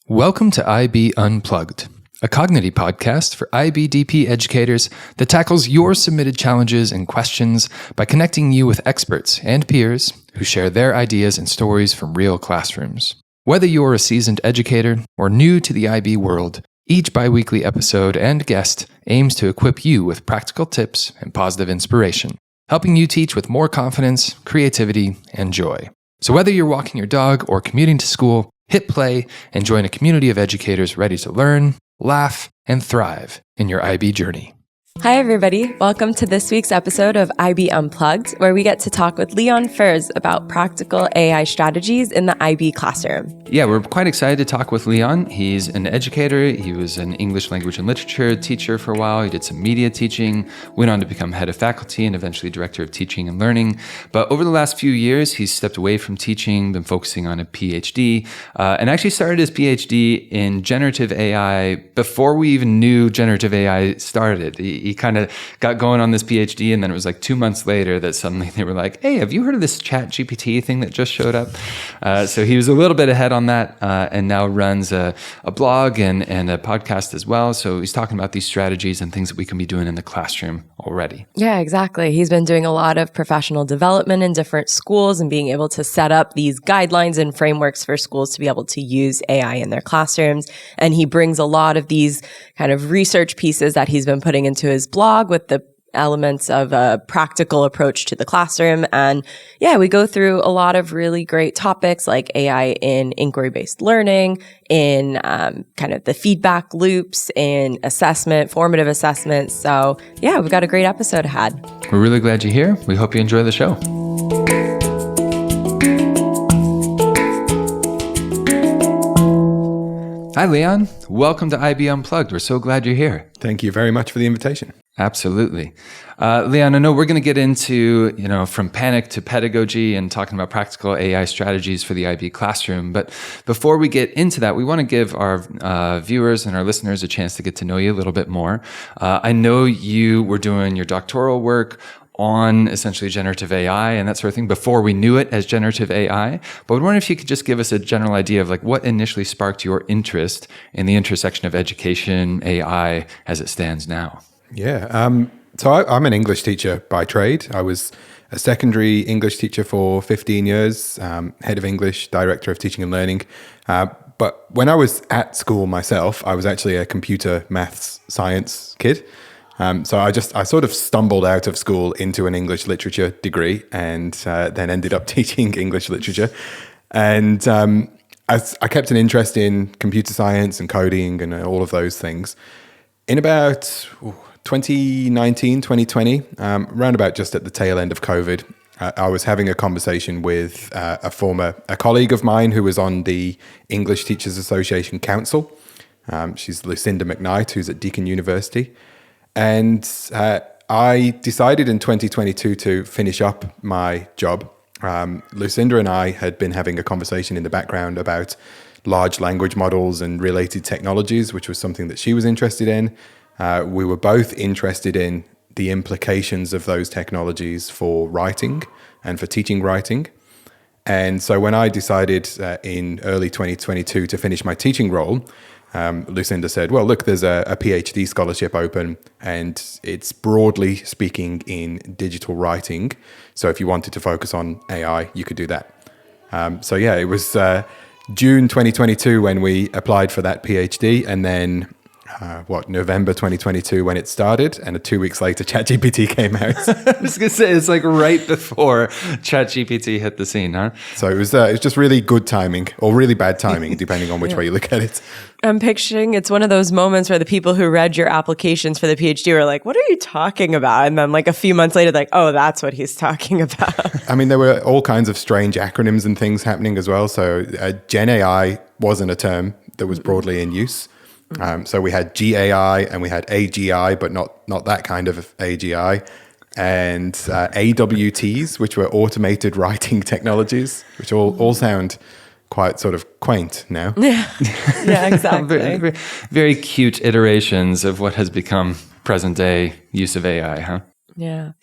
Welcome to IB Unplugged, a cognitive podcast for IBDP educators that tackles your submitted challenges and questions by connecting you with experts and peers who share their ideas and stories from real classrooms. Whether you're a seasoned educator or new to the IB world, each biweekly episode and guest aims to equip you with practical tips and positive inspiration, helping you teach with more confidence, creativity, and joy. So whether you're walking your dog or commuting to school, hit play and join a community of educators ready to learn, laugh, and thrive in your IB journey. Hi, everybody. Welcome to this week's episode of IB Unplugged, where we get to talk with Leon Furze about practical AI strategies in the IB classroom. Yeah, we're quite excited to talk with Leon. He's an educator. He was an English language and literature teacher for a while. He did some media teaching, went on to become head of faculty and eventually director of teaching and learning. But over the last few years, he's stepped away from teaching, been focusing on a PhD, and actually started his PhD in generative AI before we even knew generative AI started. He kind of got going on this PhD, and then it was like 2 months later that suddenly they were like, hey, have you heard of this ChatGPT thing that just showed up? So he was a little bit ahead on that and now runs a blog and a podcast as well. So he's talking about these strategies and things that we can be doing in the classroom already. Yeah, exactly. He's been doing a lot of professional development in different schools and being able to set up these guidelines and frameworks for schools to be able to use AI in their classrooms. And he brings a lot of these kind of research pieces that he's been putting into his blog with the elements of a practical approach to the classroom. And yeah, we go through a lot of really great topics like AI in inquiry-based learning, in kind of the feedback loops, in assessment, formative assessment. So yeah, we've got a great episode ahead. We're really glad you're here. We hope you enjoy the show. Hi, Leon. Welcome to IB Unplugged. We're so glad you're here. Thank you very much for the invitation. Absolutely. Leon, I know we're going to get into, from panic to pedagogy and talking about practical AI strategies for the IB classroom. But before we get into that, we want to give our viewers and our listeners a chance to get to know you a little bit more. I know you were doing your doctoral work on essentially generative AI and that sort of thing before we knew it as generative AI. But I wonder if you could just give us a general idea of like what initially sparked your interest in the intersection of education, AI as it stands now. Yeah. So I'm an English teacher by trade. I was a secondary English teacher for 15 years, head of English, director of teaching and learning. But when I was at school myself, I was actually a computer maths science kid. So I sort of stumbled out of school into an English literature degree and then ended up teaching English literature. And I kept an interest in computer science and coding and all of those things. In about 2019, 2020, around about just at the tail end of COVID, I was having a conversation with a colleague of mine who was on the English Teachers Association Council. She's Lucinda McKnight, who's at Deakin University. And I decided in 2022 to finish up my job. Lucinda and I had been having a conversation in the background about large language models and related technologies, which was something that she was interested in. We were both interested in the implications of those technologies for writing and for teaching writing. And so when I decided in early 2022 to finish my teaching role, Lucinda said, well, look, there's a PhD scholarship open and it's broadly speaking in digital writing. So if you wanted to focus on AI, you could do that. So yeah, it was June 2022 when we applied for that PhD, and then November 2022 when it started, and 2 weeks later, ChatGPT came out. I was going to say, it's like right before ChatGPT hit the scene, huh? So it was just really good timing, or really bad timing, depending on which way you look at it. I'm picturing it's one of those moments where the people who read your applications for the PhD were like, what are you talking about? And then like a few months later, like, oh, that's what he's talking about. I mean, there were all kinds of strange acronyms and things happening as well. So Gen AI wasn't a term that was broadly in use. So we had GAI and we had AGI, but not that kind of AGI, and AWTs, which were automated writing technologies, which all sound quite sort of quaint now. Yeah, exactly. very, very cute iterations of what has become present day use of AI, huh? Yeah.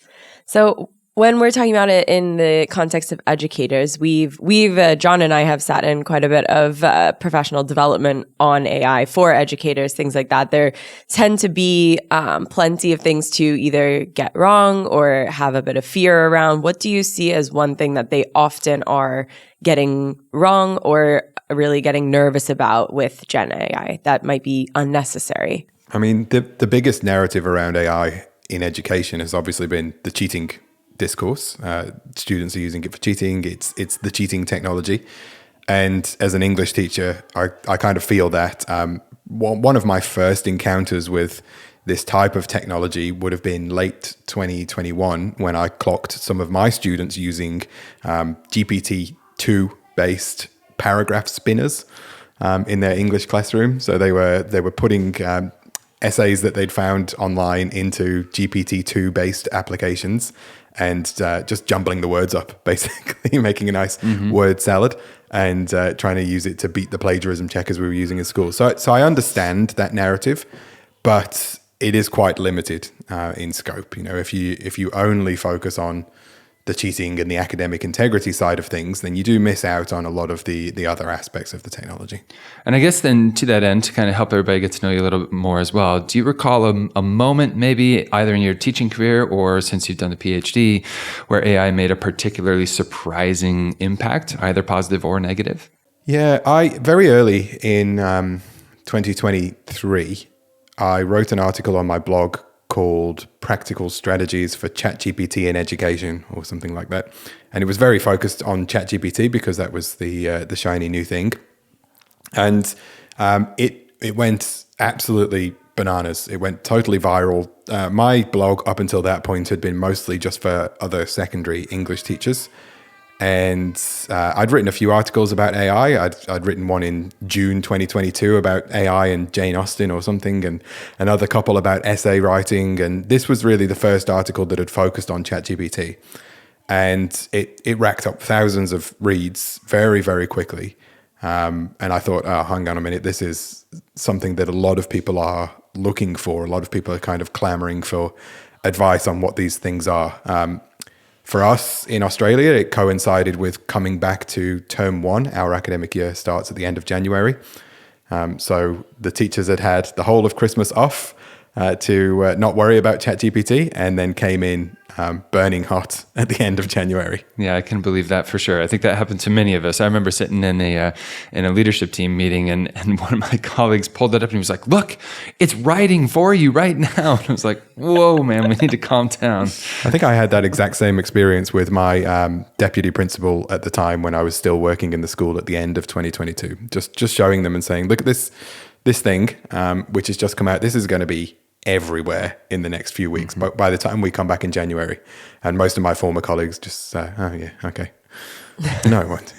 So when we're talking about it in the context of educators, we've John and I have sat in quite a bit of professional development on AI for educators, things like that. There tend to be plenty of things to either get wrong or have a bit of fear around. What do you see as one thing that they often are getting wrong or really getting nervous about with Gen AI that might be unnecessary? I mean, the biggest narrative around AI in education has obviously been the cheating discourse. Students are using it for cheating. It's the cheating technology. And as an English teacher, I kind of feel that one of my first encounters with this type of technology would have been late 2021 when I clocked some of my students using GPT-2 based paragraph spinners in their English classroom. So they were putting essays that they'd found online into GPT-2 based applications and just jumbling the words up, basically making a nice word salad and trying to use it to beat the plagiarism checkers we were using in school. So I understand that narrative, but it is quite limited in scope. You know, if you only focus on the cheating and the academic integrity side of things, then you do miss out on a lot of the other aspects of the technology. And I guess then to that end, to kind of help everybody get to know you a little bit more as well, do you recall a moment maybe either in your teaching career or since you've done the PhD where AI made a particularly surprising impact, either positive or negative? Yeah, very early in 2023, I wrote an article on my blog called Practical Strategies for ChatGPT in Education or something like that. And it was very focused on ChatGPT because that was the shiny new thing. And it went absolutely bananas. It went totally viral. My blog up until that point had been mostly just for other secondary English teachers. And I'd written a few articles about AI. I'd written one in June 2022 about AI and Jane Austen or something, and another couple about essay writing. And this was really the first article that had focused on ChatGPT. And it racked up thousands of reads very, very quickly. And I thought, oh, hang on a minute, this is something that a lot of people are looking for. A lot of people are kind of clamoring for advice on what these things are. For us in Australia, it coincided with coming back to term one. Our academic year starts at the end of January. So the teachers had the whole of Christmas off to not worry about ChatGPT, and then came in burning hot at the end of January. Yeah, I can believe that for sure. I think that happened to many of us. I remember sitting in a leadership team meeting, and one of my colleagues pulled it up and he was like, "Look, it's writing for you right now." And I was like, "Whoa, man, we need to calm down." I think I had that exact same experience with my deputy principal at the time when I was still working in the school at the end of 2022. Just showing them and saying, "Look at this thing, which has just come out. This is going to be everywhere in the next few weeks, but by the time we come back in January." And most of my former colleagues just say, "Oh yeah, okay." No, it won't.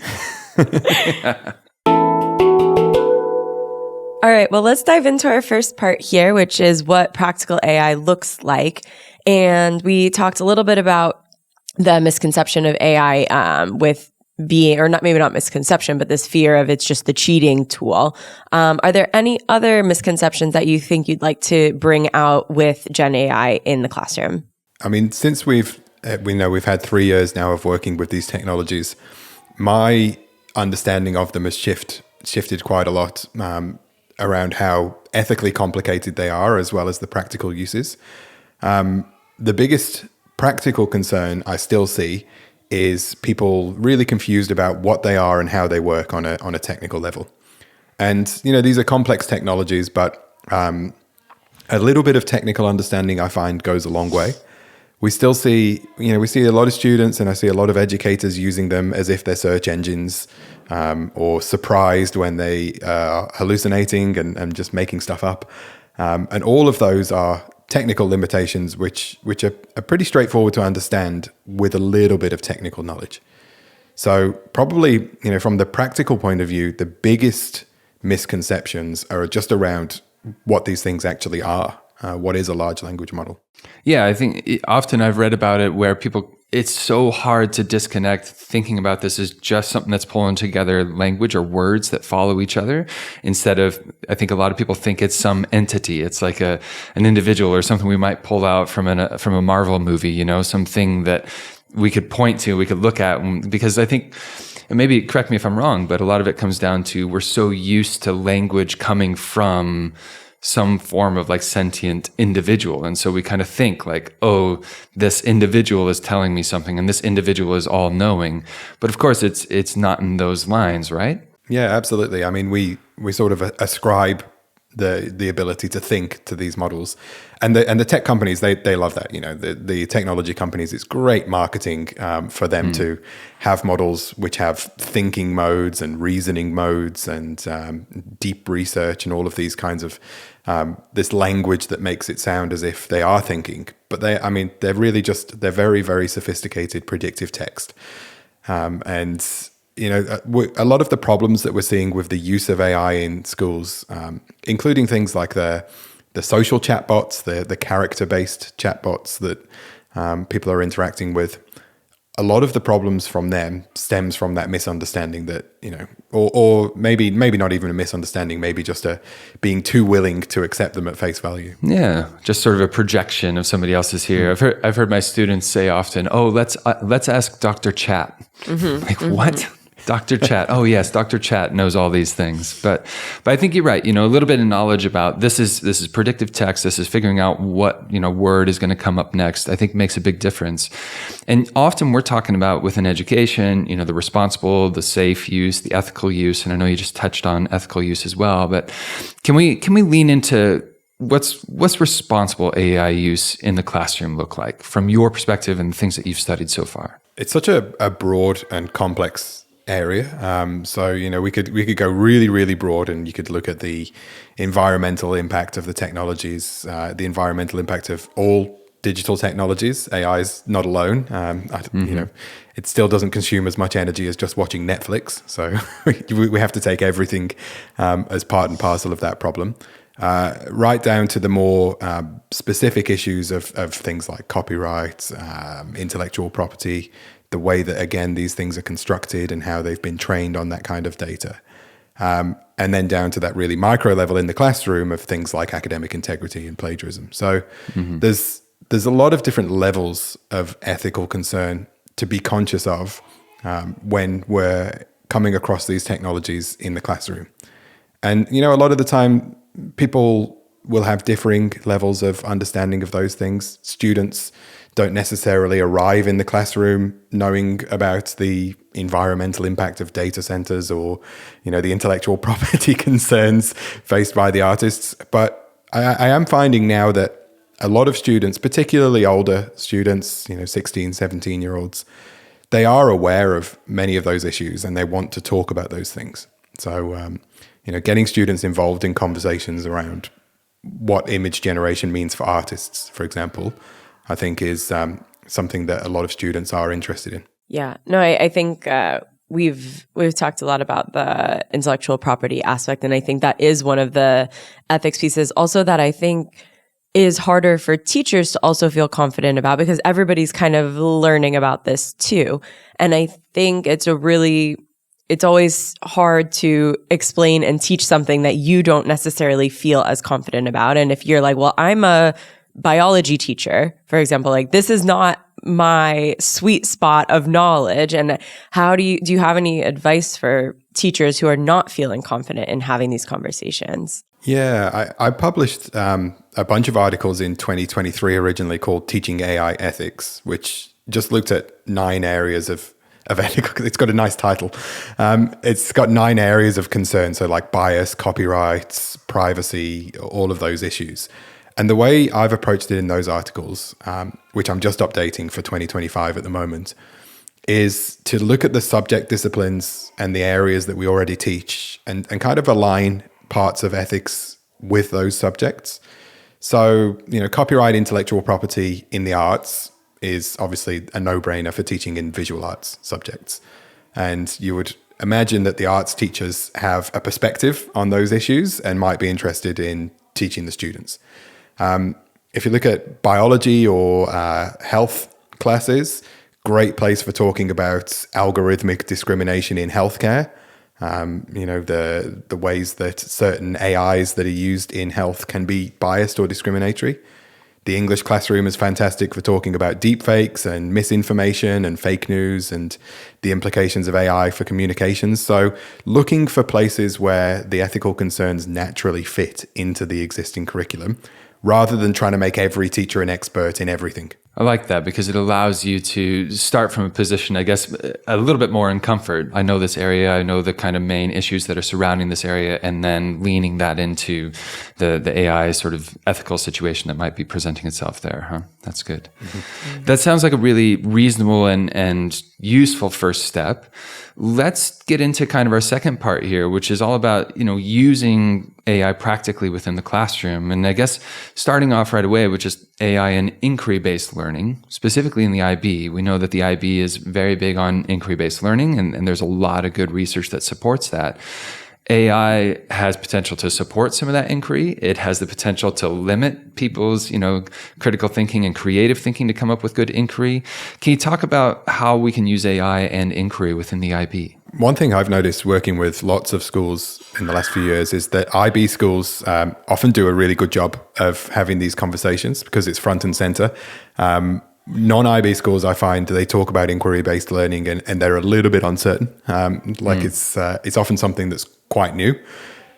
All right, well, let's dive into our first part here, which is what practical AI looks like. And we talked a little bit about the misconception of AI with being, or not, maybe not misconception, but this fear of it's just the cheating tool. Are there any other misconceptions that you think you'd like to bring out with Gen AI in the classroom? I mean, since we've had 3 years now of working with these technologies, my understanding of them has shifted quite a lot around how ethically complicated they are, as well as the practical uses. The biggest practical concern I still see is people really confused about what they are and how they work on a technical level. And, you know, these are complex technologies, but a little bit of technical understanding I find goes a long way. We still see, we see a lot of students and I see a lot of educators using them as if they're search engines, or surprised when they are hallucinating and just making stuff up. And all of those are technical limitations, which are pretty straightforward to understand with a little bit of technical knowledge. So probably, from the practical point of view, the biggest misconceptions are just around what these things actually are. What is a large language model? Yeah, I think often I've read about it where it's so hard to disconnect thinking about this as just something that's pulling together language or words that follow each other, instead of, I think a lot of people think it's some entity. It's like an individual or something we might pull out from a Marvel movie, something that we could point to, we could look at, because I think, and maybe correct me if I'm wrong, but a lot of it comes down to we're so used to language coming from some form of like sentient individual. And so we kind of think like, oh, this individual is telling me something and this individual is all knowing. But of course it's not in those lines, right? Yeah, absolutely. I mean, we sort of ascribe the ability to think to these models, and the tech companies, they love that. The technology companies, it's great marketing for them to have models which have thinking modes and reasoning modes and deep research and all of these kinds of this language that makes it sound as if they are thinking. But they're really they're very, very sophisticated predictive text, and a lot of the problems that we're seeing with the use of AI in schools, including things like the social chatbots, the character-based chatbots that people are interacting with, a lot of the problems from them stems from that misunderstanding that, or maybe not even a misunderstanding, maybe just being too willing to accept them at face value. Yeah, just sort of a projection of somebody else's here. I've heard my students say often, "Oh, let's ask Dr. Chat." What? Dr. Chat. Oh yes, Dr. Chat knows all these things. But I think you're right. A little bit of knowledge about this is predictive text. This is figuring out what, word is going to come up next. I think makes a big difference. And often we're talking about within education, the responsible, the safe use, the ethical use. And I know you just touched on ethical use as well, but can we lean into what's responsible AI use in the classroom look like from your perspective and the things that you've studied so far? It's such a broad and complex area. So, we could go really, really broad, and you could look at the environmental impact of the technologies, the environmental impact of all digital technologies. AI is not alone. It still doesn't consume as much energy as just watching Netflix. So we have to take everything as part and parcel of that problem. Right down to the more specific issues of things like copyright, intellectual property, the way that, again, these things are constructed and how they've been trained on that kind of data. And then down to that really micro level in the classroom of things like academic integrity and plagiarism. So there's a lot of different levels of ethical concern to be conscious of when we're coming across these technologies in the classroom. And, a lot of the time, people will have differing levels of understanding of those things. Students don't necessarily arrive in the classroom knowing about the environmental impact of data centers or, the intellectual property concerns faced by the artists. But I am finding now that a lot of students, particularly older students, 16, 17-year-olds, they are aware of many of those issues and they want to talk about those things. So, getting students involved in conversations around what image generation means for artists, for example, I think is something that a lot of students are interested in. Yeah, no, I think we've talked a lot about the intellectual property aspect, and I think that is one of the ethics pieces also that I think is harder for teachers to also feel confident about, because everybody's kind of learning about this too. And I think it's always hard to explain and teach something that you don't necessarily feel as confident about. And if you're like, well, I'm a biology teacher, for example, like this is not my sweet spot of knowledge. And how do you have any advice for teachers who are not feeling confident in having these conversations? Yeah, I published a bunch of articles in 2023 originally called Teaching AI Ethics, which just looked at 9 areas of ethical. It's got a nice title. It's got 9 areas of concern. So like bias, copyright, privacy, all of those issues. And the way I've approached it in those articles, which I'm just updating for 2025 at the moment, is to look at the subject disciplines and the areas that we already teach and kind of align parts of ethics with those subjects. So, copyright, intellectual property in the arts is obviously a no-brainer for teaching in visual arts subjects. And you would imagine that the arts teachers have a perspective on those issues and might be interested in teaching the students. If you look at biology or health classes, great place for talking about algorithmic discrimination in healthcare. The ways that certain AIs that are used in health can be biased or discriminatory. The English classroom is fantastic for talking about deepfakes and misinformation and fake news and the implications of AI for communications. So looking for places where the ethical concerns naturally fit into the existing curriculum, rather than trying to make every teacher an expert in everything. I like that because it allows you to start from a position, I guess, a little bit more in comfort. I know this area, I know the kind of main issues that are surrounding this area, and then leaning that into the AI sort of ethical situation that might be presenting itself there, huh? That's good. Mm-hmm. That sounds like a really reasonable and useful first step. Let's get into kind of our second part here, which is all about, using AI practically within the classroom. And I guess starting off right away with just AI and inquiry-based learning, specifically in the IB. We know that the IB is very big on inquiry-based learning, and there's a lot of good research that supports that. AI has potential to support some of that inquiry. It has the potential to limit people's, critical thinking and creative thinking to come up with good inquiry. Can you talk about how we can use AI and inquiry within the IB? One thing I've noticed working with lots of schools in the last few years is that IB schools often do a really good job of having these conversations because it's front and center. Non-IB schools, I find, they talk about inquiry-based learning and they're a little bit uncertain. It's often something that's quite new.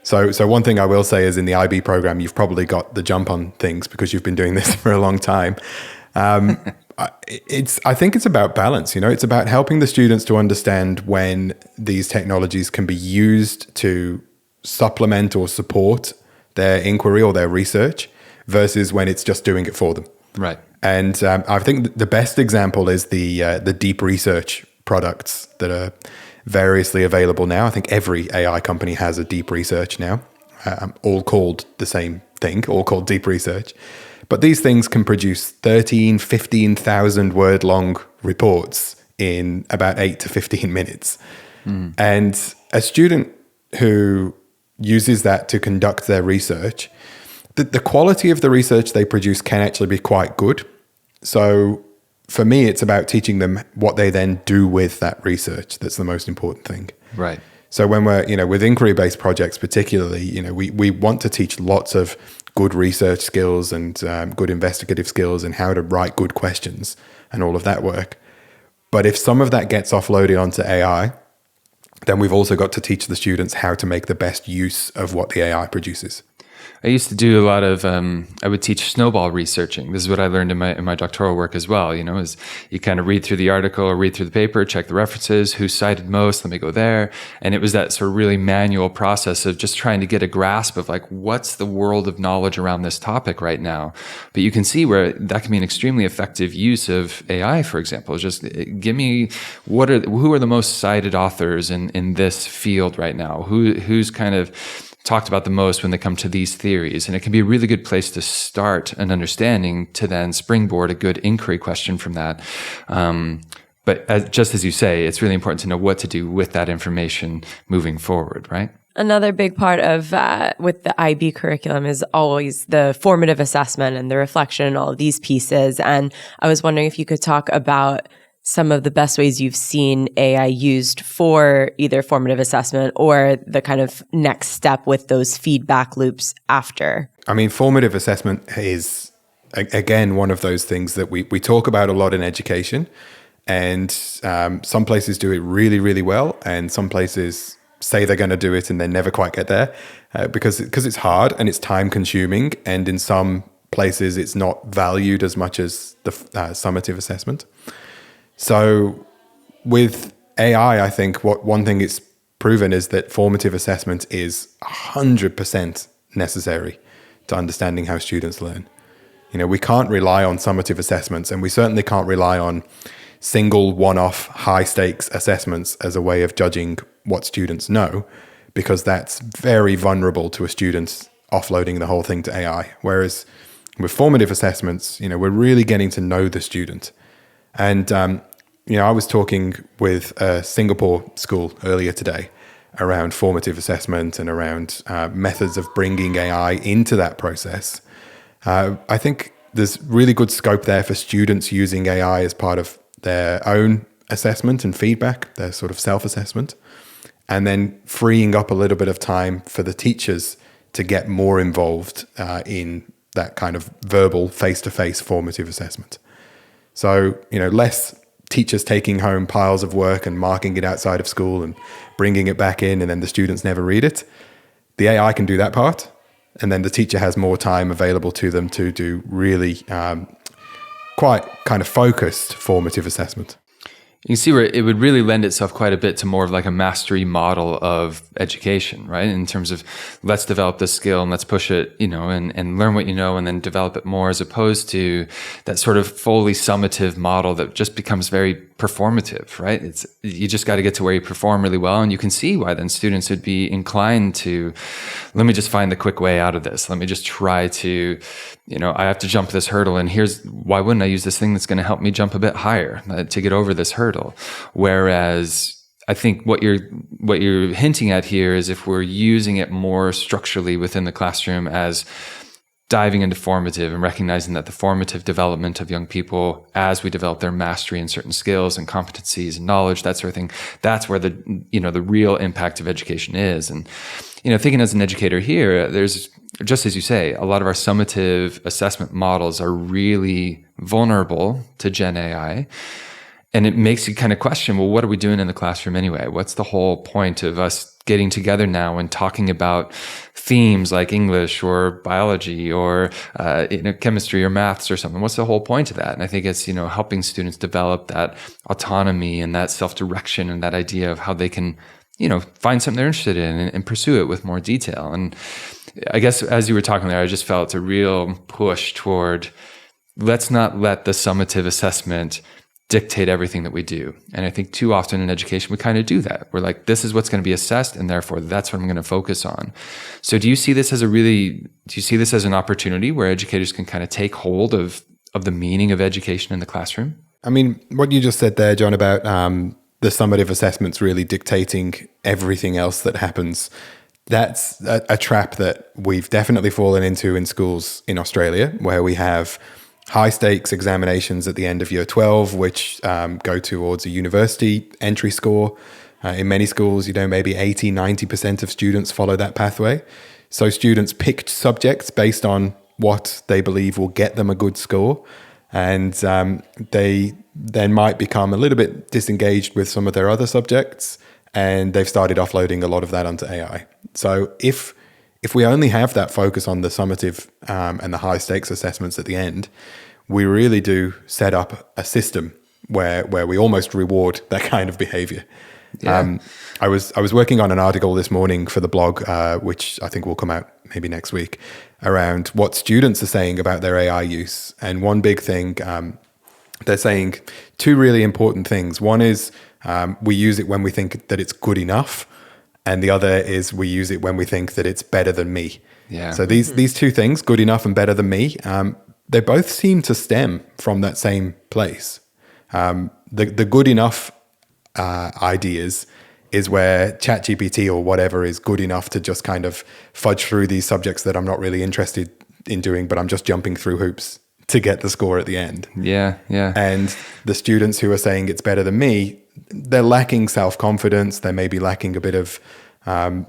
So one thing I will say is in the IB program, you've probably got the jump on things because you've been doing this for a long time. I think it's about balance. It's about helping the students to understand when these technologies can be used to supplement or support their inquiry or their research versus when it's just doing it for them. Right. And I think the best example is the deep research products that are variously available now. I think every AI company has a deep research now, all called the same thing, all called deep research. But these things can produce 15,000 word long reports in about 8 to 15 minutes. And a student who uses that to conduct their research, the quality of the research they produce can actually be quite good. So for me, it's about teaching them what they then do with that research. That's the most important thing. Right. So when we're, with inquiry-based projects particularly, we want to teach lots of good research skills and good investigative skills and how to write good questions and all of that work. But if some of that gets offloaded onto AI, then we've also got to teach the students how to make the best use of what the AI produces. I used to do a lot of, I would teach snowball researching. This is what I learned in my doctoral work as well, is you kind of read through the article or read through the paper, check the references, who cited most, let me go there. And it was that sort of really manual process of just trying to get a grasp of like, what's the world of knowledge around this topic right now? But you can see where that can be an extremely effective use of AI, for example. Just give me, who are the most cited authors in this field right now? Who's kind of talked about the most when they come to these theories. And it can be a really good place to start an understanding to then springboard a good inquiry question from that. But just as you say, it's really important to know what to do with that information moving forward, right? Another big part of with the IB curriculum is always the formative assessment and the reflection and all of these pieces. And I was wondering if you could talk about some of the best ways you've seen AI used for either formative assessment or the kind of next step with those feedback loops after. I mean, formative assessment is, again, one of those things that we talk about a lot in education. And some places do it really, really well. And some places say they're going to do it and they never quite get there because it's hard and it's time consuming. And in some places, it's not valued as much as the summative assessment. So with AI, I think one thing it's proven is that formative assessment is 100% necessary to understanding how students learn. We can't rely on summative assessments, and we certainly can't rely on single one-off high-stakes assessments as a way of judging what students know, because that's very vulnerable to a student offloading the whole thing to AI. Whereas with formative assessments, we're really getting to know the student. And, I was talking with a Singapore school earlier today around formative assessment and around methods of bringing AI into that process. I think there's really good scope there for students using AI as part of their own assessment and feedback, their sort of self-assessment, and then freeing up a little bit of time for the teachers to get more involved in that kind of verbal face-to-face formative assessment. So, less teachers taking home piles of work and marking it outside of school and bringing it back in, and then the students never read it. The AI can do that part, and then the teacher has more time available to them to do really quite kind of focused formative assessment. You can see where it would really lend itself quite a bit to more of like a mastery model of education, right? In terms of let's develop this skill and let's push it, and learn what you know and then develop it more, as opposed to that sort of fully summative model that just becomes very performative, right? You just got to get to where you perform really well. And you can see why then students would be inclined to, let me just find the quick way out of this. Let me just try to, I have to jump this hurdle, and why wouldn't I use this thing that's going to help me jump a bit higher to get over this hurdle? Whereas I think what you're hinting at here is if we're using it more structurally within the classroom as diving into formative and recognizing that the formative development of young people as we develop their mastery in certain skills and competencies and knowledge, that sort of thing, that's where the real impact of education is. And, thinking as an educator here, there's, just as you say, a lot of our summative assessment models are really vulnerable to Gen AI. And it makes you kind of question, well, what are we doing in the classroom anyway? What's the whole point of us getting together now and talking about themes like English or biology or chemistry or maths or something? What's the whole point of that? And I think it's, helping students develop that autonomy and that self-direction and that idea of how they can, find something they're interested in and pursue it with more detail. And I guess as you were talking there, I just felt it's a real push toward, let's not let the summative assessment dictate everything that we do. And I think too often in education, we kind of do that. We're like, this is what's going to be assessed, and therefore that's what I'm going to focus on. So do you see this as an opportunity where educators can kind of take hold of the meaning of education in the classroom? I mean, what you just said there, John, about the summative assessments really dictating everything else that happens, that's a trap that we've definitely fallen into in schools in Australia, where we have high stakes examinations at the end of year 12, which go towards a university entry score. In many schools, maybe 80, 90% of students follow that pathway. So students picked subjects based on what they believe will get them a good score. And they then might become a little bit disengaged with some of their other subjects, and they've started offloading a lot of that onto AI. So if we only have that focus on the summative and the high stakes assessments at the end, we really do set up a system where we almost reward that kind of behavior. Yeah. I was working on an article this morning for the blog, which I think will come out maybe next week, around what students are saying about their AI use. And one big thing, they're saying two really important things. One is we use it when we think that it's good enough. And the other is we use it when we think that it's better than me. Yeah. So these two things, good enough and better than me, they both seem to stem from that same place. The good enough ideas is where ChatGPT or whatever is good enough to just kind of fudge through these subjects that I'm not really interested in doing, but I'm just jumping through hoops to get the score at the end. Yeah. And the students who are saying it's better than me, they're lacking self-confidence. They may be lacking a bit of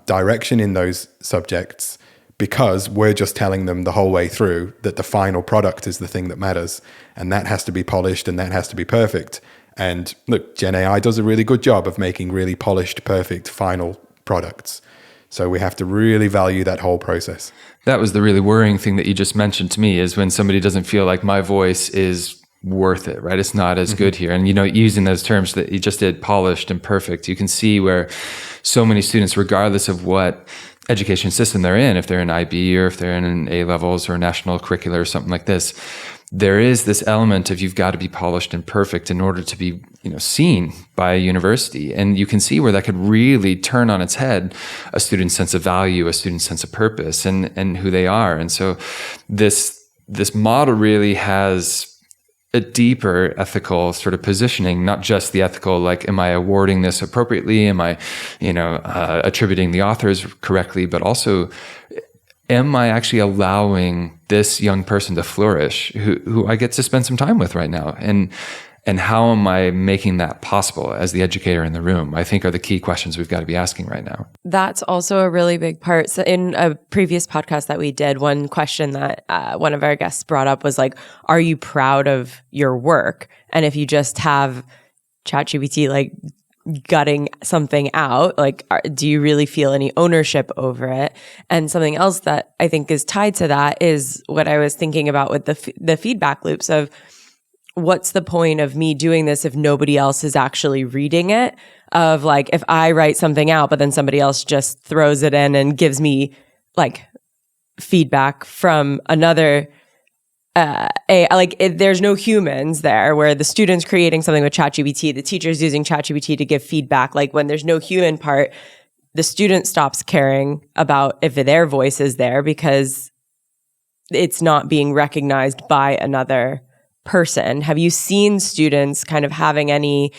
direction in those subjects, because we're just telling them the whole way through that the final product is the thing that matters, and that has to be polished and that has to be perfect. And look, Gen AI does a really good job of making really polished, perfect final products. So we have to really value that whole process. That was the really worrying thing that you just mentioned to me, is when somebody doesn't feel like my voice is worth it, right? It's not as good here. And, using those terms that you just did, polished and perfect, you can see where so many students, regardless of what education system they're in, if they're in IB or if they're in A-levels or national curricular or something like this, there is this element of you've got to be polished and perfect in order to be, seen by a university. And you can see where that could really turn on its head a student's sense of value, a student's sense of purpose and who they are. And so this model really has a deeper ethical sort of positioning, not just the ethical, like, am I awarding this appropriately? Am I, attributing the authors correctly? But also, am I actually allowing this young person to flourish who I get to spend some time with right now? And how am I making that possible as the educator in the room? I think are the key questions we've got to be asking right now. That's also a really big part. So in a previous podcast that we did, one question that one of our guests brought up was like, are you proud of your work? And if you just have ChatGPT like gutting something out, like, do you really feel any ownership over it? And something else that I think is tied to that is what I was thinking about with the feedback loops of, what's the point of me doing this if nobody else is actually reading it? Of like, if I write something out, but then somebody else just throws it in and gives me like feedback from another, there's no humans there where the student's creating something with ChatGPT, the teacher's using ChatGPT to give feedback. Like when there's no human part, the student stops caring about if their voice is there because it's not being recognized by another person. Have you seen students kind of having any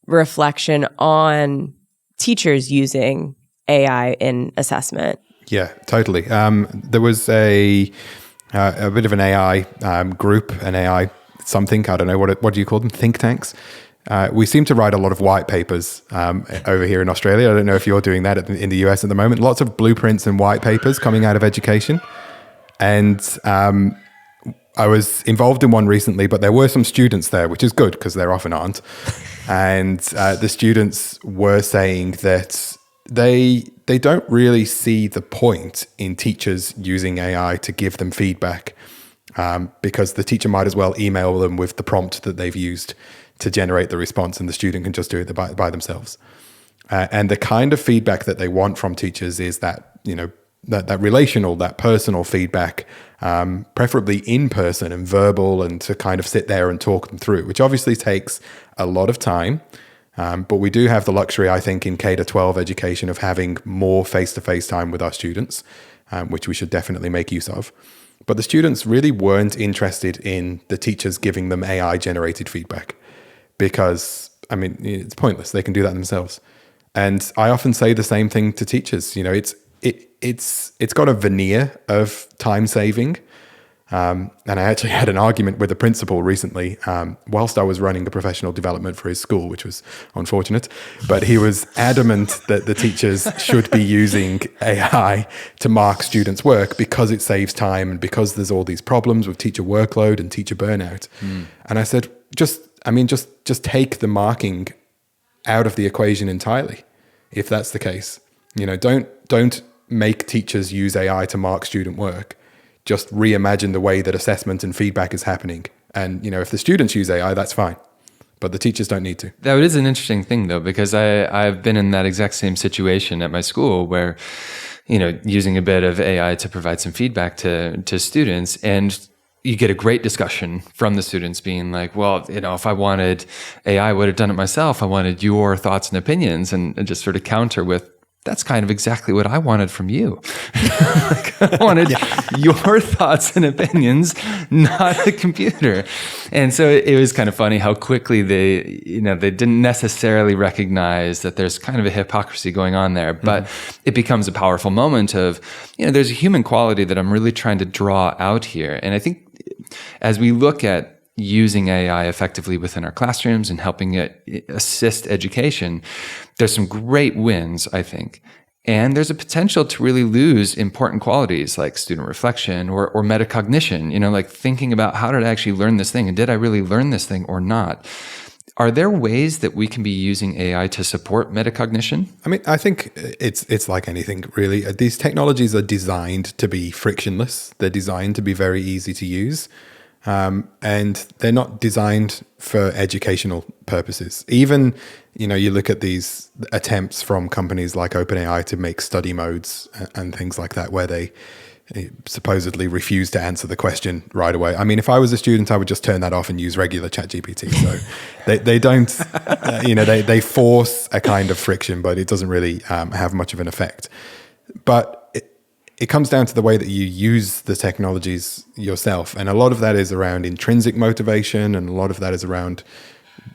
reflection on teachers using AI in assessment? Yeah, totally. There was a bit of an AI group, an AI something, I don't know, what do you call them? Think tanks. We seem to write a lot of white papers over here in Australia. I don't know if you're doing that in the US at the moment. Lots of blueprints and white papers coming out of education. And I was involved in one recently, but there were some students there, which is good because there often aren't. And the students were saying that they don't really see the point in teachers using AI to give them feedback because the teacher might as well email them with the prompt that they've used to generate the response, and the student can just do it by themselves. And the kind of feedback that they want from teachers is that, that relational, that personal feedback, preferably in person and verbal, and to kind of sit there and talk them through, which obviously takes a lot of time. But we do have the luxury, I think, in K-12 education of having more face-to-face time with our students, which we should definitely make use of. But the students really weren't interested in the teachers giving them AI-generated feedback because, it's pointless. They can do that themselves. And I often say the same thing to teachers. It's got a veneer of time saving. And I actually had an argument with a principal recently whilst I was running the professional development for his school, which was unfortunate. But he was adamant that the teachers should be using AI to mark students' work because it saves time and because there's all these problems with teacher workload and teacher burnout. And I said, just take the marking out of the equation entirely, if that's the case. Don't make teachers use AI to mark student work. Just reimagine the way that assessment and feedback is happening. And, if the students use AI, that's fine. But the teachers don't need to. That is an interesting thing, though, because I've been in that exact same situation at my school where, using a bit of AI to provide some feedback to students, and you get a great discussion from the students being like, well, if I wanted AI, I would have done it myself. I wanted your thoughts and opinions, and just sort of counter with, that's kind of exactly what I wanted from you. I wanted your thoughts and opinions, not a computer. And so it was kind of funny how quickly they didn't necessarily recognize that there's kind of a hypocrisy going on there. But it becomes a powerful moment of, there's a human quality that I'm really trying to draw out here. And I think as we look at using AI effectively within our classrooms and helping it assist education, there's some great wins, I think. And there's a potential to really lose important qualities like student reflection or metacognition, like thinking about how did I actually learn this thing and did I really learn this thing or not? Are there ways that we can be using AI to support metacognition? I think it's like anything, really. These technologies are designed to be frictionless. They're designed to be very easy to use. And they're not designed for educational purposes. Even, you look at these attempts from companies like OpenAI to make study modes and things like that, where they supposedly refuse to answer the question right away. If I was a student, I would just turn that off and use regular ChatGPT. So they don't, they force a kind of friction, but it doesn't really have much of an effect. But it comes down to the way that you use the technologies yourself. And a lot of that is around intrinsic motivation, and a lot of that is around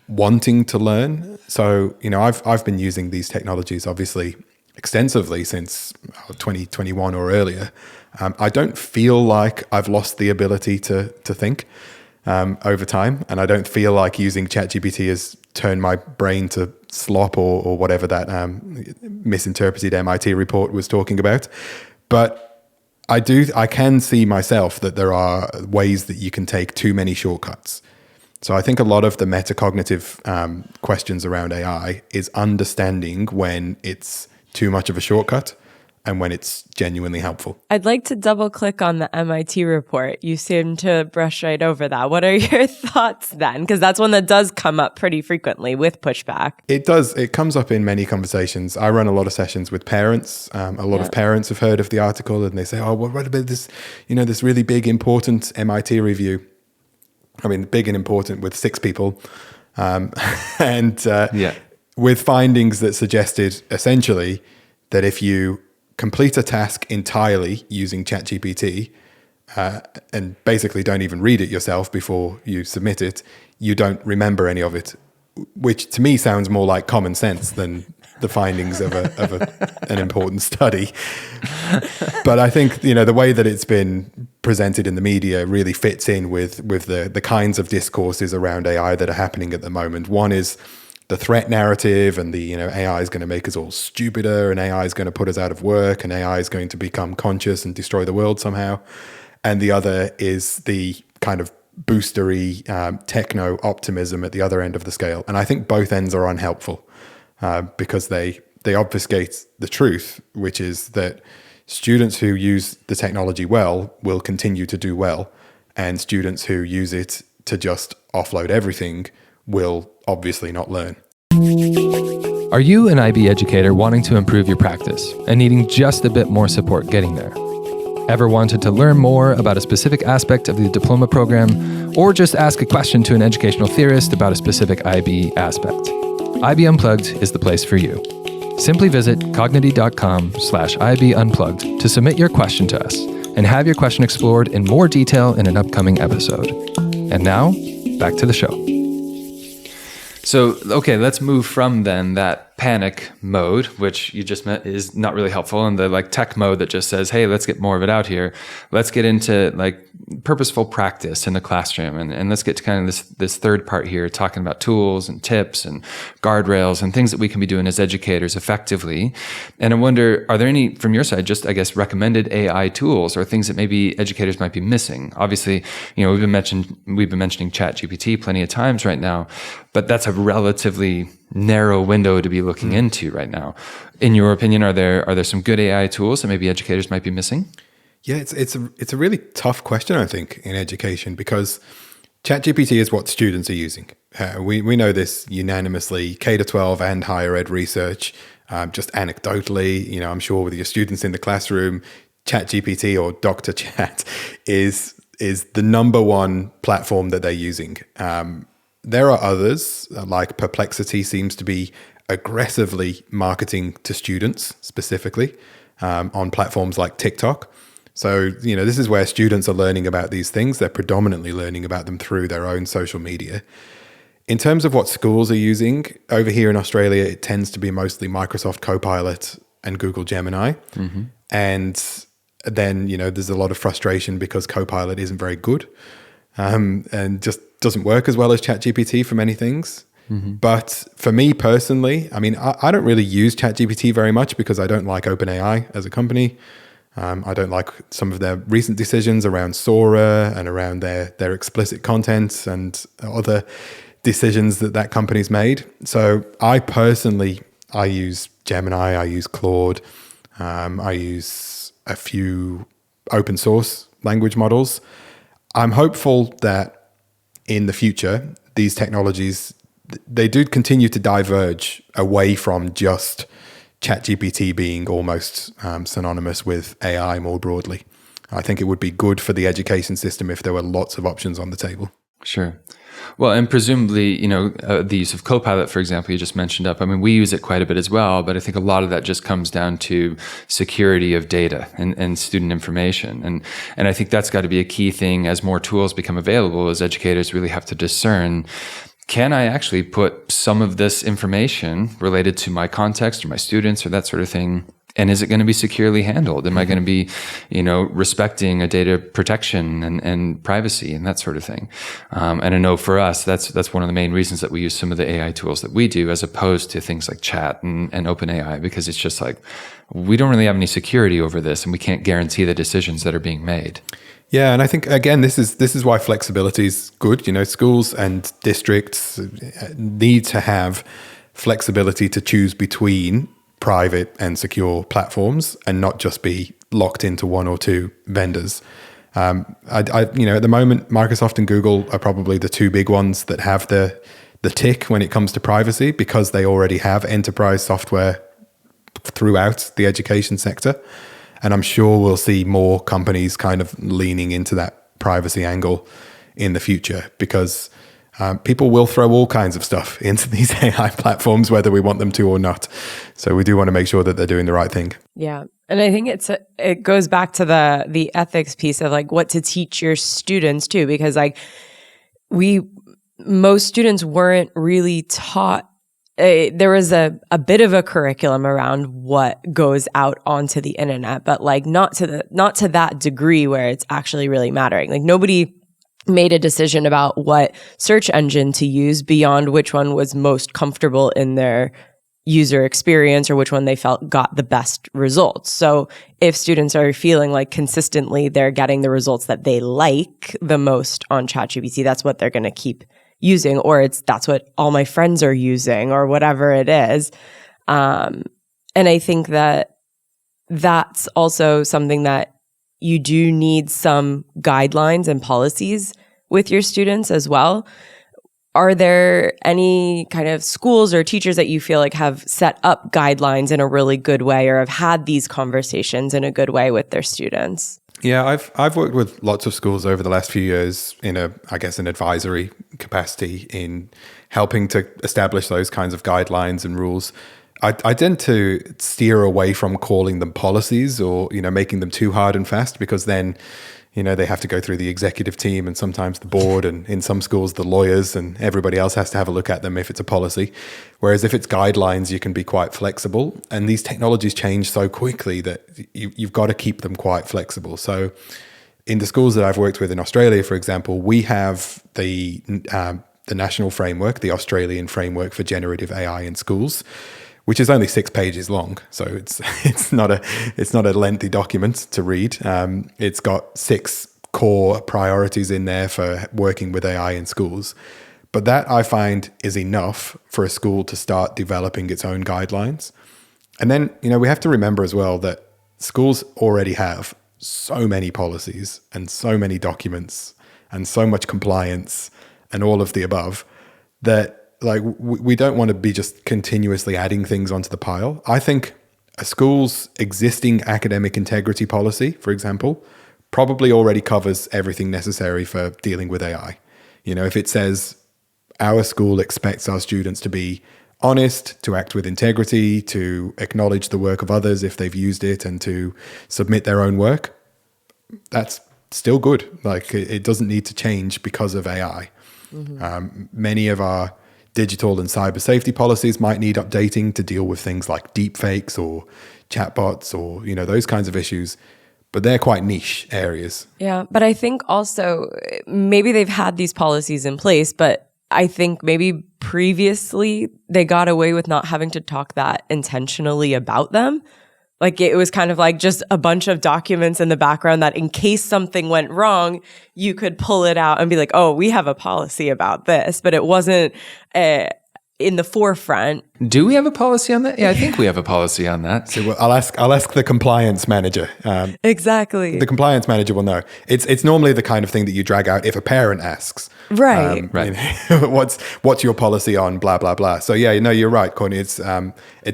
wanting to learn. So, I've been using these technologies obviously extensively since 2021 or earlier. I don't feel like I've lost the ability to think. over time. And I don't feel like using ChatGPT has turned my brain to slop or whatever that misinterpreted MIT report was talking about. But I can see myself that there are ways that you can take too many shortcuts. So I think a lot of the metacognitive questions around AI is understanding when it's too much of a shortcut and when it's genuinely helpful. I'd like to double click on the MIT report. You seem to brush right over that. What are your thoughts then? Because that's one that does come up pretty frequently with pushback. It does. It comes up in many conversations. I run a lot of sessions with parents. A lot of parents have heard of the article and they say, oh, what about this, this really big, important MIT review? I mean, big and important with 6 people. With findings that suggested essentially that if you complete a task entirely using ChatGPT and basically don't even read it yourself before you submit it, you don't remember any of it, which to me sounds more like common sense than the findings of an important study. But I think, the way that it's been presented in the media really fits in with the kinds of discourses around AI that are happening at the moment. One is the threat narrative and the, AI is going to make us all stupider and AI is going to put us out of work and AI is going to become conscious and destroy the world somehow. And the other is the kind of boostery techno optimism at the other end of the scale. And I think both ends are unhelpful because they obfuscate the truth, which is that students who use the technology well will continue to do well, and students who use it to just offload everything will obviously not learn. Are you an IB educator wanting to improve your practice and needing just a bit more support getting there? Ever wanted to learn more about a specific aspect of the diploma program, or just ask a question to an educational theorist about a specific IB aspect? IB Unplugged is the place for you. Simply visit cognity.com/IB Unplugged to submit your question to us and have your question explored in more detail in an upcoming episode. And now, back to the show. So, okay, let's move from then that panic mode, which you just met is not really helpful, and the tech mode that just says, hey, let's get more of it out here. Let's get into purposeful practice in the classroom. And let's get to kind of this third part here, talking about tools and tips and guardrails and things that we can be doing as educators effectively. And I wonder, are there any, from your side, just, I guess, recommended AI tools or things that maybe educators might be missing? Obviously, we've been mentioning ChatGPT plenty of times right now, but that's a relatively narrow window to be looking into right now. In your opinion, are there some good AI tools that maybe educators might be missing? Yeah, it's a really tough question, I think, in education, because ChatGPT is what students are using. We know this unanimously, K-12 and higher ed research, just anecdotally, I'm sure with your students in the classroom, ChatGPT or Dr. Chat is the number one platform that they're using. There are others, like Perplexity seems to be aggressively marketing to students specifically on platforms like TikTok. So, this is where students are learning about these things. They're predominantly learning about them through their own social media. In terms of what schools are using, over here in Australia, it tends to be mostly Microsoft Copilot and Google Gemini. Mm-hmm. And then, there's a lot of frustration because Copilot isn't very good and just doesn't work as well as ChatGPT for many things. Mm-hmm. But for me personally, I don't really use ChatGPT very much because I don't like OpenAI as a company. I don't like some of their recent decisions around Sora and around their explicit content and other decisions that company's made. So I use Gemini, I use Claude, I use a few open source language models. I'm hopeful that in the future, these technologies, they do continue to diverge away from just ChatGPT being almost synonymous with AI more broadly. I think it would be good for the education system if there were lots of options on the table. Sure. Well, and presumably, the use of Copilot, for example, you just mentioned we use it quite a bit as well, but I think a lot of that just comes down to security of data and student information. And I think that's got to be a key thing as more tools become available, as educators really have to discern, can I actually put some of this information related to my context or my students or that sort of thing And is it going to be securely handled? Am I going to be, respecting a data protection and privacy and that sort of thing? And I know for us, that's one of the main reasons that we use some of the AI tools that we do, as opposed to things like chat and OpenAI, because it's just like, we don't really have any security over this, and we can't guarantee the decisions that are being made. Yeah, and I think, again, this is why flexibility is good. Schools and districts need to have flexibility to choose between private and secure platforms and not just be locked into one or two vendors. At the moment, Microsoft and Google are probably the two big ones that have the tick when it comes to privacy, because they already have enterprise software throughout the education sector. And I'm sure we'll see more companies kind of leaning into that privacy angle in the future, because people will throw all kinds of stuff into these AI platforms, whether we want them to or not. So we do want to make sure that they're doing the right thing. Yeah. And I think it goes back to the ethics piece of like what to teach your students too, because like most students weren't really taught. There was a bit of a curriculum around what goes out onto the internet, but like not to that degree where it's actually really mattering. Like nobody made a decision about what search engine to use beyond which one was most comfortable in their user experience or which one they felt got the best results. So if students are feeling like consistently they're getting the results that they like the most on ChatGPT, that's what they're going to keep using, or that's what all my friends are using, or whatever it is. And I think that that's also something that you do need some guidelines and policies with your students as well. Are there any kind of schools or teachers that you feel like have set up guidelines in a really good way, or have had these conversations in a good way with their students? Yeah, I've worked with lots of schools over the last few years in an advisory capacity in helping to establish those kinds of guidelines and rules. I tend to steer away from calling them policies or, making them too hard and fast, because then, they have to go through the executive team and sometimes the board, and in some schools, the lawyers and everybody else has to have a look at them if it's a policy. Whereas if it's guidelines, you can be quite flexible. And these technologies change so quickly that you've got to keep them quite flexible. So in the schools that I've worked with in Australia, for example, we have the national framework, the Australian framework for generative AI in schools, which is only 6 pages long. So it's not a lengthy document to read. It's got 6 core priorities in there for working with AI in schools. But that, I find, is enough for a school to start developing its own guidelines. And then, we have to remember as well that schools already have so many policies and so many documents and so much compliance and all of the above that, like, we don't want to be just continuously adding things onto the pile. I think a school's existing academic integrity policy, for example, probably already covers everything necessary for dealing with AI. If it says our school expects our students to be honest, to act with integrity, to acknowledge the work of others if they've used it, and to submit their own work, that's still good. Like, it doesn't need to change because of AI. Mm-hmm. Many of our digital and cyber safety policies might need updating to deal with things like deepfakes or chatbots or, those kinds of issues. But they're quite niche areas. Yeah, but I think also maybe they've had these policies in place, but I think maybe previously they got away with not having to talk that intentionally about them. Like, it was kind of like just a bunch of documents in the background that in case something went wrong, you could pull it out and be like, oh, we have a policy about this. But it wasn't in the forefront. Do we have a policy on that? Yeah, I think we have a policy on that. So I'll ask the compliance manager. Exactly. The compliance manager will know. It's normally the kind of thing that you drag out if a parent asks. Right. Right. What's your policy on blah, blah, blah. So yeah, you're right, Courtney. It's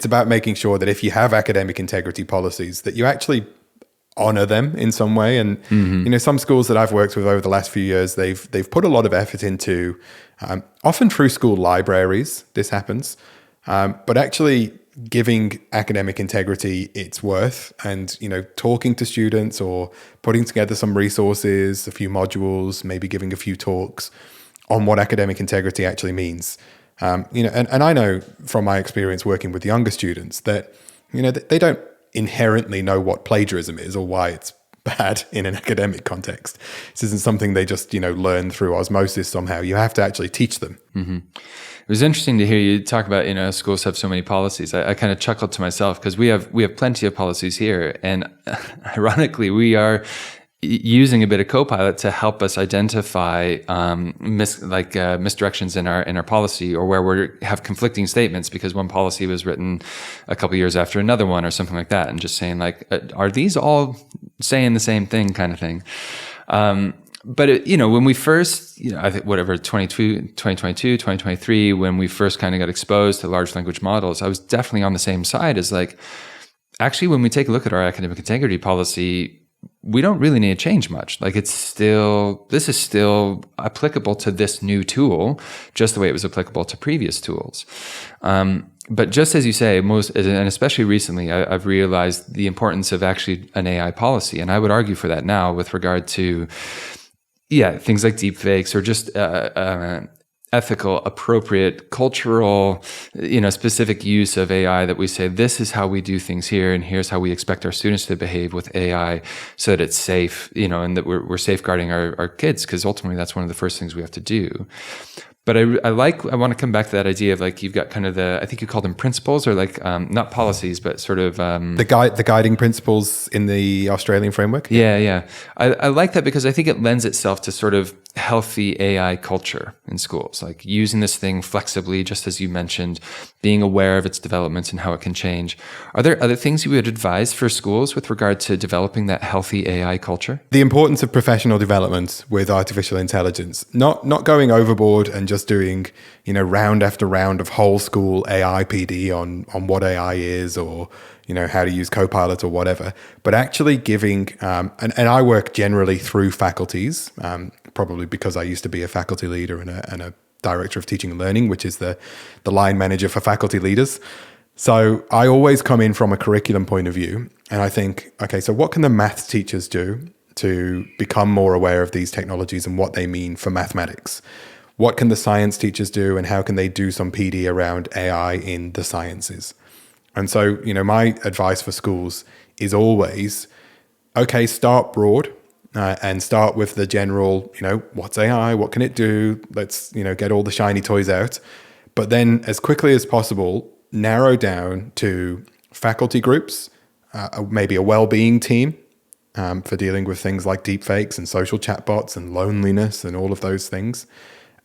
about making sure that if you have academic integrity policies, that you actually honor them in some way. And, some schools that I've worked with over the last few years, they've put a lot of effort into, often through school libraries, this happens, but actually giving academic integrity its worth and, talking to students or putting together some resources, a few modules, maybe giving a few talks on what academic integrity actually means. And I know from my experience working with younger students that, they don't inherently know what plagiarism is or why it's bad in an academic context. This isn't something they just, learn through osmosis somehow. You have to actually teach them. Mm-hmm. It was interesting to hear you talk about, schools have so many policies. I kind of chuckled to myself because we have plenty of policies here. And ironically, we are using a bit of Copilot to help us identify misdirections in our policy, or where we have conflicting statements because one policy was written a couple years after another one or something like that, and just saying are these all saying the same thing, kind of thing. But when we first, I think 2022, 2023, when we first kind of got exposed to large language models, I was definitely on the same side as actually, when we take a look at our academic integrity policy, we don't really need to change much. This is still applicable to this new tool, just the way it was applicable to previous tools. But just as you say, and especially recently, I've realized the importance of actually an AI policy. And I would argue for that now with regard to, things like deepfakes or just ethical, appropriate, cultural, specific use of AI, that we say, this is how we do things here, and here's how we expect our students to behave with AI so that it's safe, and that we're safeguarding our kids, because ultimately that's one of the first things we have to do. But I want to come back to that idea of you've got kind of I think you call them principles, or not policies, but sort of the guiding principles in the Australian framework. Yeah. I like that because I think it lends itself to sort of healthy AI culture in schools, using this thing flexibly, just as you mentioned, being aware of its developments and how it can change. Are there other things you would advise for schools with regard to developing that healthy AI culture? The importance of professional development with artificial intelligence, not going overboard and just doing, round after round of whole school AI PD on what AI is, or, how to use Copilot or whatever, but actually giving, and I work generally through faculties, probably because I used to be a faculty leader and a director of teaching and learning, which is the line manager for faculty leaders. So I always come in from a curriculum point of view, and I think, okay, so what can the maths teachers do to become more aware of these technologies and what they mean for mathematics? What can the science teachers do, and how can they do some PD around AI in the sciences? And so, my advice for schools is always, okay, start broad and start with the general, what's AI? What can it do? Let's, get all the shiny toys out. But then as quickly as possible, narrow down to faculty groups, maybe a well-being team for dealing with things like deepfakes and social chatbots and loneliness and all of those things,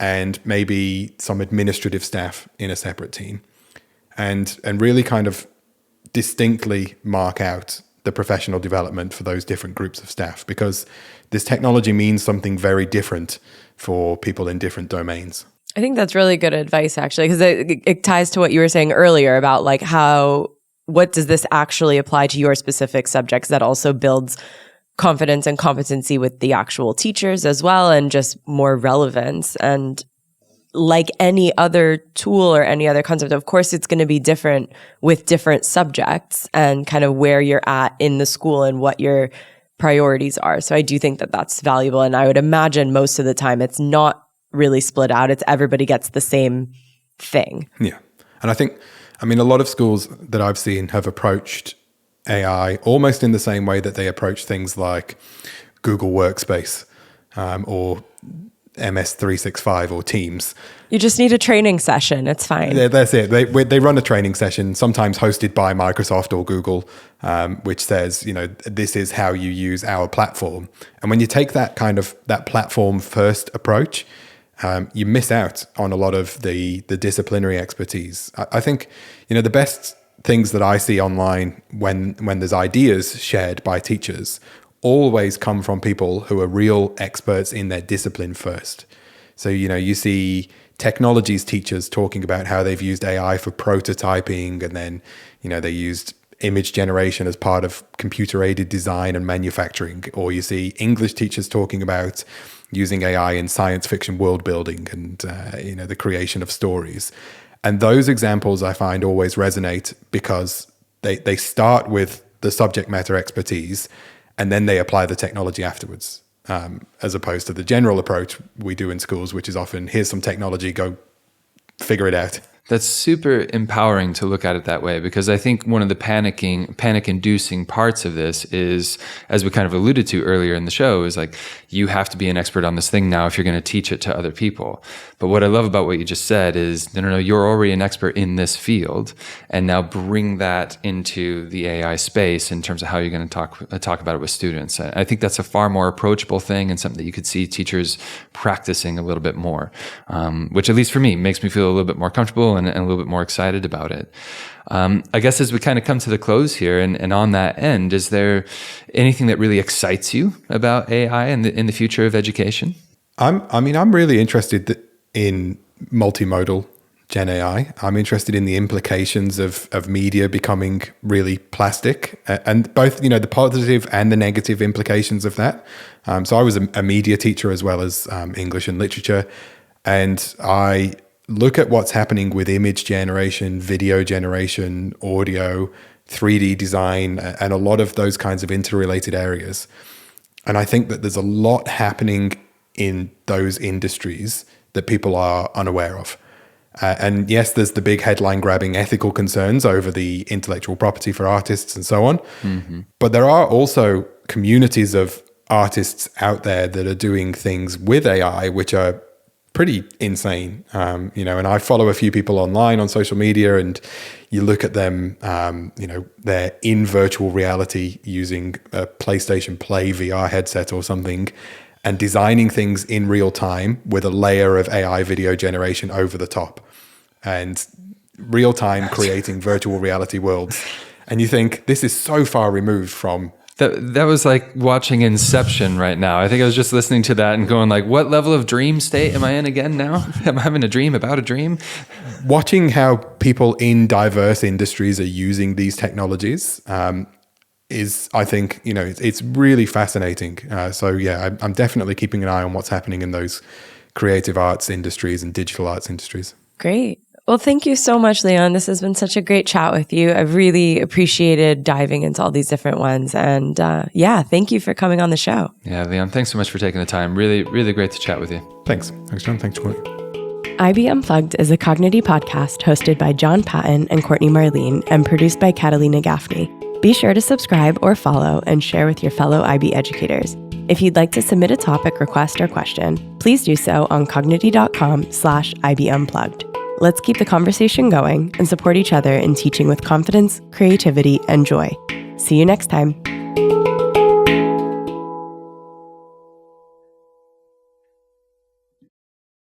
and maybe some administrative staff in a separate team, and really kind of distinctly mark out the professional development for those different groups of staff, because this technology means something very different for people in different domains. I think that's really good advice, actually, because it ties to what you were saying earlier about what does this actually apply to your specific subjects, that also builds confidence and competency with the actual teachers as well, and just more relevance. And like any other tool or any other concept, of course, it's going to be different with different subjects and kind of where you're at in the school and what your priorities are. So I do think that that's valuable. And I would imagine most of the time it's not really split out. It's everybody gets the same thing. Yeah. And I think, a lot of schools that I've seen have approached AI almost in the same way that they approach things like Google Workspace or MS365 or Teams. You just need a training session. It's fine. Yeah, that's it. They run a training session, sometimes hosted by Microsoft or Google, which says, this is how you use our platform. And when you take that platform first approach, you miss out on a lot of the disciplinary expertise. I think, the best things that I see online when there's ideas shared by teachers always come from people who are real experts in their discipline first. So, you see technologies teachers talking about how they've used AI for prototyping, and then, they used image generation as part of computer-aided design and manufacturing. Or you see English teachers talking about using AI in science fiction world building and, the creation of stories. And those examples I find always resonate because they start with the subject matter expertise and then they apply the technology afterwards, as opposed to the general approach we do in schools, which is often, here's some technology, go figure it out. That's super empowering to look at it that way, because I think one of the panic-inducing parts of this is, as we kind of alluded to earlier in the show, is like, you have to be an expert on this thing now if you're going to teach it to other people. But what I love about what you just said is, no, you're already an expert in this field, and now bring that into the AI space in terms of how you're going to talk about it with students. I think that's a far more approachable thing, and something that you could see teachers practicing a little bit more, which at least for me makes me feel a little bit more comfortable and a little bit more excited about it. I guess as we kind of come to the close here, and on that end, is there anything that really excites you about AI in the future of education? I'm really interested in multimodal Gen AI. I'm interested in the implications of media becoming really plastic, and both, the positive and the negative implications of that. So I was a media teacher as well as English and literature, and I look at what's happening with image generation, video generation, audio, 3D design, and a lot of those kinds of interrelated areas. And I think that there's a lot happening in those industries that people are unaware of. And yes, there's the big headline grabbing ethical concerns over the intellectual property for artists and so on. Mm-hmm. But there are also communities of artists out there that are doing things with AI, which are pretty insane. And I follow a few people online on social media, and you look at them, they're in virtual reality using a PlayStation Play VR headset or something, and designing things in real time with a layer of AI video generation over the top, and real time creating virtual reality worlds. And you think, this is so far removed from... That was like watching Inception right now. I think I was just listening to that and going like, what level of dream state am I in again now? Am I having a dream about a dream? Watching how people in diverse industries are using these technologies is, I think, it's really fascinating. I'm definitely keeping an eye on what's happening in those creative arts industries and digital arts industries. Great. Well, thank you so much, Leon. This has been such a great chat with you. I've really appreciated diving into all these different ones. And thank you for coming on the show. Yeah, Leon, thanks so much for taking the time. Really, really great to chat with you. Thanks. Thanks, John. Thanks, Courtney. IB Unplugged is a Cognigy podcast hosted by John Patton and Courtney Marlene and produced by Catalina Gaffney. Be sure to subscribe or follow and share with your fellow IB educators. If you'd like to submit a topic, request, or question, please do so on cognigy.com/IB Unplugged. Let's keep the conversation going and support each other in teaching with confidence, creativity, and joy. See you next time.